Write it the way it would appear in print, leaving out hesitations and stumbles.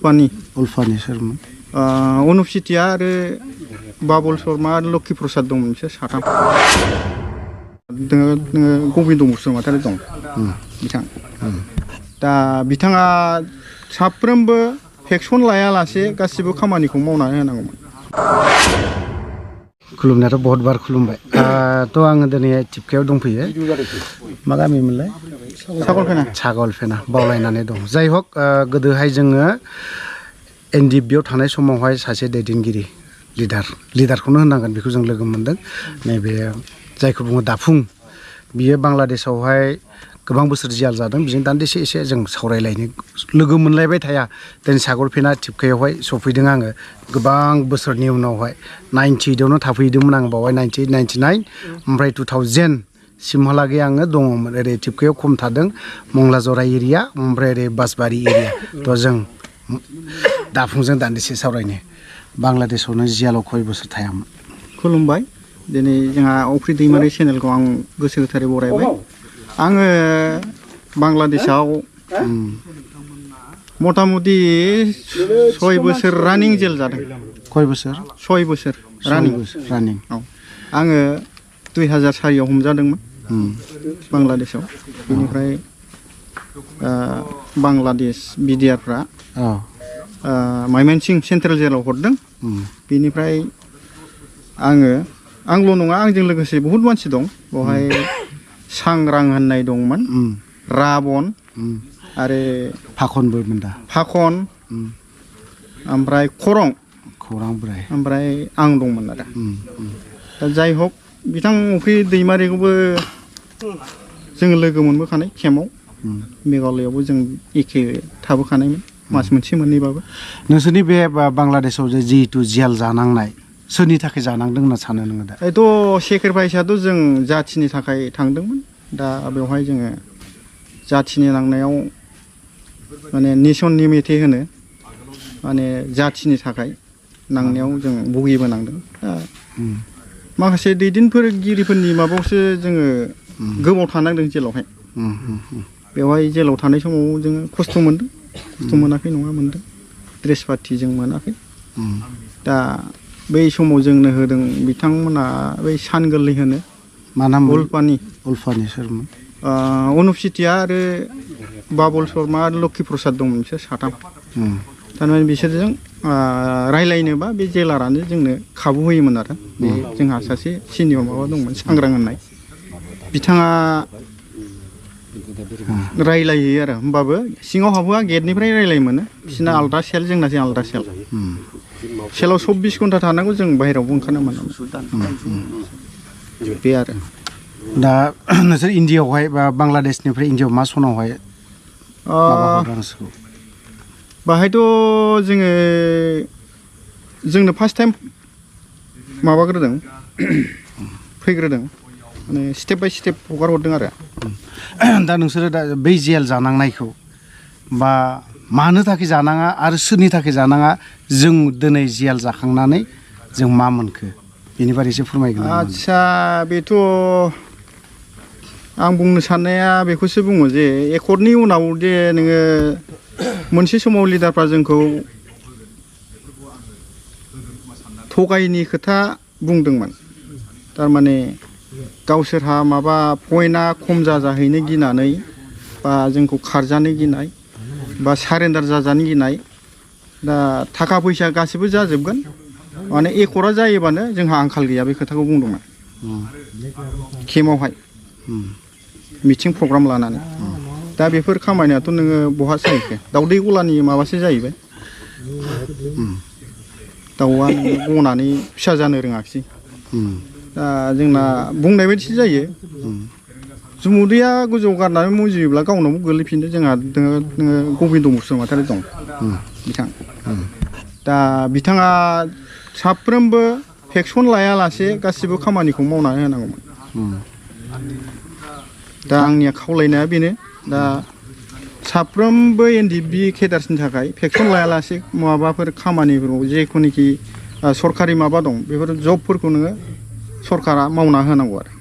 उल्फानि सोरमोन अनुप चेटिया आरो बाबुल शर्मा आरो लक्ष्मी प्रसाद दं मोनसे साथाम गबिन्द बसुमतारी दं बिथां दा बिथाङा साफ्रोमबो भेक्सन लायालासे गासिबो खामानिखौ मावनानै होनांगौमोन खुलुमनायाथ' बहुत बार खुलुमबाय थ' आङो दिनै टिपकायाव दंफैयो मा गामिमोनलाय सागलफेना बावलायनानै दं जाय हक गोदोहाय जोङो एनडिएफबियाव थानाय समावहाय सासे दैदेनगिरि लिडारखौनो होननांगोन बेखौ जों लोगो मोनदों नैबे जायखौ बुङो दाफुं बियो बांलादेशआवहाय गोबां बोसोर जियाल जादों बिजों दान्दिसे एसे जों सावरायलायनो लोगो मोनलायबाय थाया दिनै सागलफेना टिपकायावहाय सफैदों आङो गोबां बोसोरनि उनावहाय 98आवनो थाफैदोंमोन आं बावहाय 98 99 ओमफ्राय 2000 सिमहालागै आङो दङमोन ओरै टिपकायाव खम थादों मंलाजरा एरिया ओमफ्राय ओरै बासबारि एरिया थ' जों दाफुंजों दान्दिसे सावरायनो बांलादेशआवनो जियालाव खय बोसोर थायामोन खुलुमबाय दिनै जोंहा अफ्रि दैमारि चेनेलखौ आं गोसो गोथारै बरायबाय आङो बांलादेशआव मथा मथि 6 बोसोर रानिं जेल जादों खय बोसोर 6 बोसोर रानिं औ आङो 2004आव हमजादोंमोन बांलादेशआव बेनिफ्राय बांलादेश बिडिआरफ्रा माइमेनसिं सेन्ट्रेल जेलाव हरदों बेनिफ्राय आंल' नङा आंजों लोगोसे बहुत मानसि दं बेवहाय सांग्रां होननाय दंमोन राबन आरो फाखनबोमोन दा फाखन ओमफ्राय खरं बोराय ओमफ्राय आं दंमोन आरो दा जाय हक बिथां अफ्रि दैमारिखौबो जोङो लोगो मोनबोखानाय केम्पआव मेघालयआवबो जों एखे थाबोखानायमोन मास मोनसे मोननैबाबो नोंसोरनि बे बांलादेशआव जे जिहेतु जियाल जानांनाय सोरनि थाखाय जानांदों होनना सानो नोङो दा एथ' सेक्रिफाइसआथ' जों जाथिनि थाखाय थांदोंमोन दा बेवहाय जोङो जाथिनि नांनायाव माने नेसननि मेथाइ होनो माने जाथिनि थाखाय नांनायाव जों भुगिबोनांदों दा माखासे दैदेनगिरिफोरनि माबायावसो जोङो गोबाव थानांदों जेलावहाय बेवहाय जेलाव थानाय समाव जोङो खस्थ' मोनदों खस्थ' मोनाखै नङा मोनदों ड्रेस पार्टि जों मोनाखै दा बै समाव जोंनो होदों बिथांमोना बै सान गोरलै होनो मा नाम उल्फानि सोरमोन अनुप चेटिया आरो बाबुल शर्मा आरो लक्ष्मी प्रसाद दं मोनसे साथाम थारमाने बिसोरजों रायलायनोबा बे जेलारानो जोंनो खाबु होयोमोन आरो बे जोंहा सासे सिनियर माबा दंमोन सांग्रां होननाय बिथाङा रायलायो आरो होमबाबो सिङाव हाबोआ गेटनिफ्राय रायलाय मोनो बिसिना आलदा सेल जोंनासो आलदा सेलाव 24 घन्टा थानांगौ जों बाहेरायावबो ओंखारनो मोनामोन बे आरो दा नोंसोर इण्डियाआवहाय बा बांलादेशनिफ्राय इण्डियाआव मा सनावहाय बाहायथ' जोंनो फार्स्ट टाइम माबाग्रोदों फैग्रोदों माने स्टेप बाय स्टेप हगार हरदों आरो दा नोंसोरो दा बै जेल जानांनायखौ बा मानो थाखाय जानाङा आरो सोरनि थाखाय जानाङा जों दिनै जेल जाखांनानै जों मा मोनखो बेनि बारै एसे फोरमायगोन आदसा बेथ' आं बुंनो साननाया बेखौसो बुङो जे एकर्डनि उनाव जे नोङो मोनसे समाव लिडारफ्रा जोंखौ थगायनि खोथा बुंदोंमोन थारमाने गावसोरहा माबा पइन्टआ खम जाहैनो गिनानै बा जोंखौ खारजानो गिनाय बा सारेन्डार जाजानो गिनाय दा थाखा फैसा गासिबो जाजोबगोन माने एकर्डआ जायोबानो जोंहा आंखाल गैया बे खोथाखौ बुंदोंमोन केम्पआवहाय मिटिं प्रग्राम लानानै दा बेफोर खामानियाथ' नोङो बहा जाहैखो दाउदै गलानि माबासो जाहैबाय दाउआ गनानै फिसा जानो रोङाखिसै दा जोंना बुंनाय बायदिसो जायो जुमुदैया गोजौ गारनानै मुजियोब्ला गावनावबो गोलैफिनो जोंहा नोङो गबिन्द बसुमतारी दं बिथां दा बिथाङा साफ्रोमबो भेक्सन लायालासे गासिबो खामानिखौ मावनानै होनांगौमोन दा आंनिया खावलायनाया बेनो दा साफ्रोमबो एनडिएफबि केडार्सनि थाखाय भेक्सन लायालासे माबाफोर खामानिफोराव जेखुनिखि सरकारि माबा दं बेफोर जबफोरखौ नोङो सरकारा मावना होनांगौ आरो